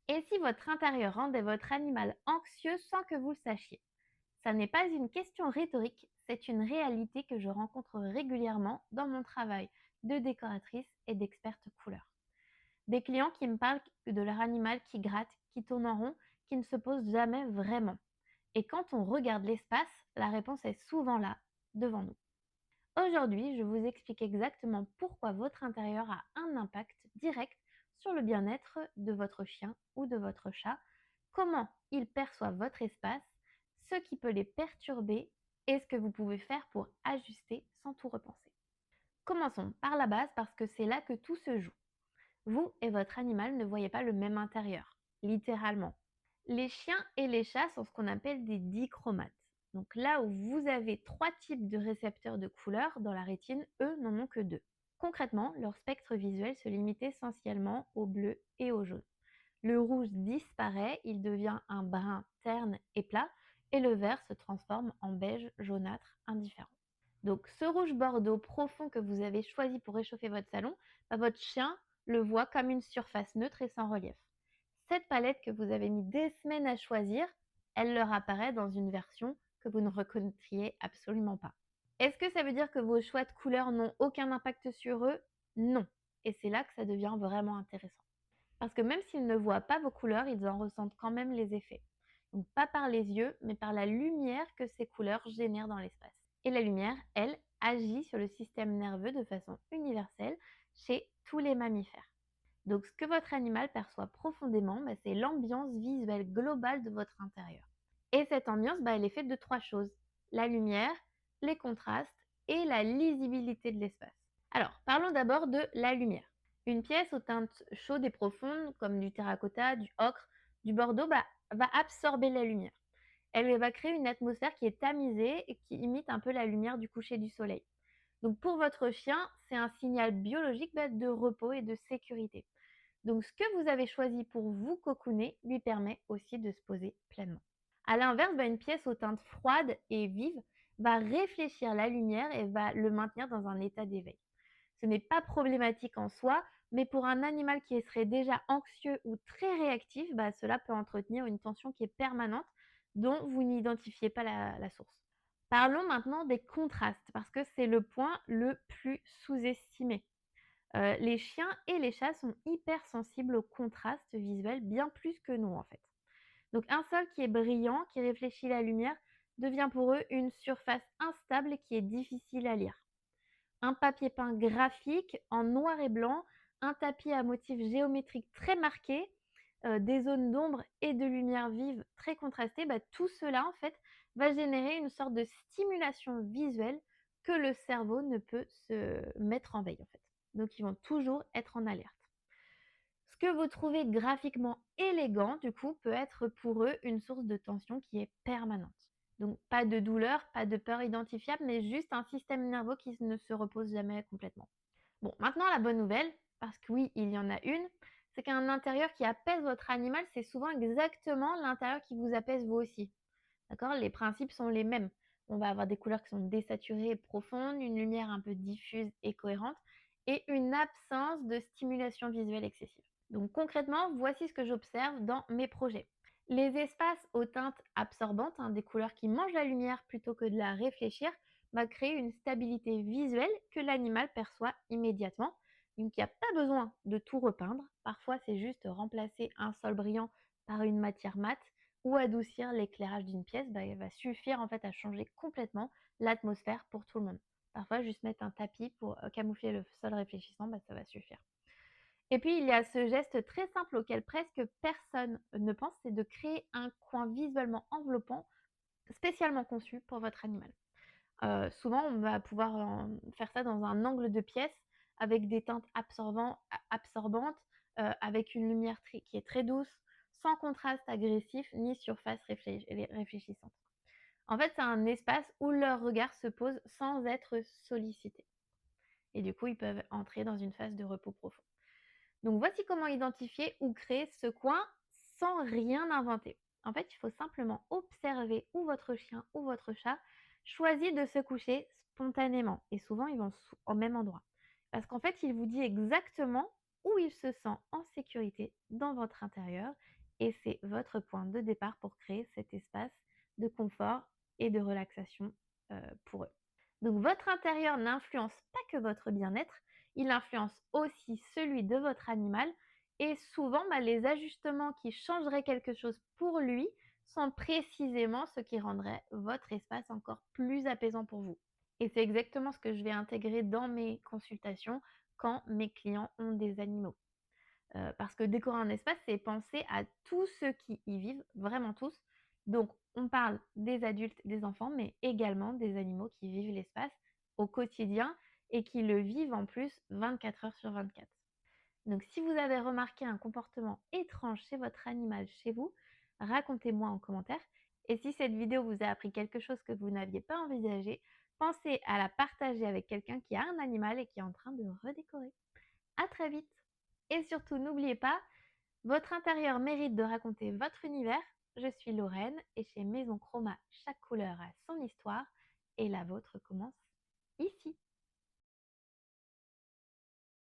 Et si votre intérieur rendait votre animal anxieux sans que vous le sachiez? Ça n'est pas une question rhétorique, c'est une réalité que je rencontre régulièrement dans mon travail de décoratrice et d'experte couleur. Des clients qui me parlent de leur animal qui gratte, qui tourne en rond, qui ne se pose jamais vraiment. Et quand on regarde l'espace, la réponse est souvent là, devant nous. Aujourd'hui, je vous explique exactement pourquoi votre intérieur a un impact direct sur le bien-être de votre chien ou de votre chat, comment ils perçoivent votre espace, ce qui peut les perturber et ce que vous pouvez faire pour ajuster sans tout repenser. Commençons par la base parce que c'est là que tout se joue. Vous et votre animal ne voyez pas le même intérieur, littéralement. Les chiens et les chats sont ce qu'on appelle des dichromates. Donc là où vous avez 3 types de récepteurs de couleurs dans la rétine, eux n'en ont que 2. Concrètement, leur spectre visuel se limite essentiellement au bleu et au jaune. Le rouge disparaît, il devient un brun terne et plat, et le vert se transforme en beige jaunâtre indifférent. Donc ce rouge bordeaux profond que vous avez choisi pour réchauffer votre salon, votre chien le voit comme une surface neutre et sans relief. Cette palette que vous avez mis des semaines à choisir, elle leur apparaît dans une version que vous ne reconnaîtriez absolument pas. Est-ce que ça veut dire que vos choix de couleurs n'ont aucun impact sur eux? Non. Et c'est là que ça devient vraiment intéressant. Parce que même s'ils ne voient pas vos couleurs, ils en ressentent quand même les effets. Donc pas par les yeux, mais par la lumière que ces couleurs génèrent dans l'espace. Et la lumière, elle, agit sur le système nerveux de façon universelle chez tous les mammifères. Donc ce que votre animal perçoit profondément, c'est l'ambiance visuelle globale de votre intérieur. Et cette ambiance, elle est faite de 3 choses. La lumière, les contrastes et la lisibilité de l'espace. Alors, parlons d'abord de la lumière. Une pièce aux teintes chaudes et profondes, comme du terracotta, du ocre, du bordeaux, va absorber la lumière. Elle va créer une atmosphère qui est tamisée et qui imite un peu la lumière du coucher du soleil. Donc pour votre chien, c'est un signal biologique de repos et de sécurité. Donc ce que vous avez choisi pour vous cocooner lui permet aussi de se poser pleinement. À l'inverse, une pièce aux teintes froides et vives va réfléchir la lumière et va le maintenir dans un état d'éveil. Ce n'est pas problématique en soi, mais pour un animal qui serait déjà anxieux ou très réactif, cela peut entretenir une tension qui est permanente dont vous n'identifiez pas la source. Parlons maintenant des contrastes, parce que c'est le point le plus sous-estimé. Les chiens et les chats sont hypersensibles aux contrastes visuels, bien plus que nous en fait. Donc un sol qui est brillant, qui réfléchit la lumière, devient pour eux une surface instable qui est difficile à lire. Un papier peint graphique en noir et blanc, un tapis à motifs géométriques très marqués, des zones d'ombre et de lumière vive très contrastées, tout cela en fait va générer une sorte de stimulation visuelle que le cerveau ne peut se mettre en veille en fait. Donc ils vont toujours être en alerte. Ce que vous trouvez graphiquement élégant, du coup, peut être pour eux une source de tension qui est permanente. Donc pas de douleur, pas de peur identifiable, mais juste un système nerveux qui ne se repose jamais complètement. Bon, maintenant la bonne nouvelle, parce que oui, il y en a une, c'est qu'un intérieur qui apaise votre animal, c'est souvent exactement l'intérieur qui vous apaise vous aussi. D'accord? Les principes sont les mêmes. On va avoir des couleurs qui sont désaturées et profondes, une lumière un peu diffuse et cohérente, et une absence de stimulation visuelle excessive. Donc concrètement, voici ce que j'observe dans mes projets. Les espaces aux teintes absorbantes, des couleurs qui mangent la lumière plutôt que de la réfléchir, va créer une stabilité visuelle que l'animal perçoit immédiatement. Donc il n'y a pas besoin de tout repeindre. Parfois, c'est juste remplacer un sol brillant par une matière mate ou adoucir l'éclairage d'une pièce, il va suffire en fait à changer complètement l'atmosphère pour tout le monde. Parfois, juste mettre un tapis pour camoufler le sol réfléchissant, ça va suffire. Et puis, il y a ce geste très simple auquel presque personne ne pense, c'est de créer un coin visuellement enveloppant spécialement conçu pour votre animal. Souvent, on va pouvoir faire ça dans un angle de pièce avec des teintes absorbantes, avec une lumière qui est très douce, sans contraste agressif ni surface réfléchissante. En fait, c'est un espace où leur regard se pose sans être sollicité. Et du coup, ils peuvent entrer dans une phase de repos profond. Donc voici comment identifier ou créer ce coin sans rien inventer. En fait, il faut simplement observer où votre chien ou votre chat choisit de se coucher spontanément. Et souvent, ils vont au même endroit. Parce qu'en fait, il vous dit exactement où il se sent en sécurité dans votre intérieur et c'est votre point de départ pour créer cet espace de confort et de relaxation pour eux. Donc votre intérieur n'influence pas que votre bien-être, il influence aussi celui de votre animal et souvent les ajustements qui changeraient quelque chose pour lui sont précisément ce qui rendrait votre espace encore plus apaisant pour vous. Et c'est exactement ce que je vais intégrer dans mes consultations quand mes clients ont des animaux. Parce que décorer un espace, c'est penser à tous ceux qui y vivent, vraiment tous. Donc on parle des adultes, des enfants, mais également des animaux qui vivent l'espace au quotidien et qui le vivent en plus 24 heures sur 24. Donc si vous avez remarqué un comportement étrange chez votre animal chez vous, racontez-moi en commentaire. Et si cette vidéo vous a appris quelque chose que vous n'aviez pas envisagé, pensez à la partager avec quelqu'un qui a un animal et qui est en train de redécorer. À très vite! Et surtout, n'oubliez pas, votre intérieur mérite de raconter votre univers. Je suis Lorraine et chez Maison Chroma, chaque couleur a son histoire et la vôtre commence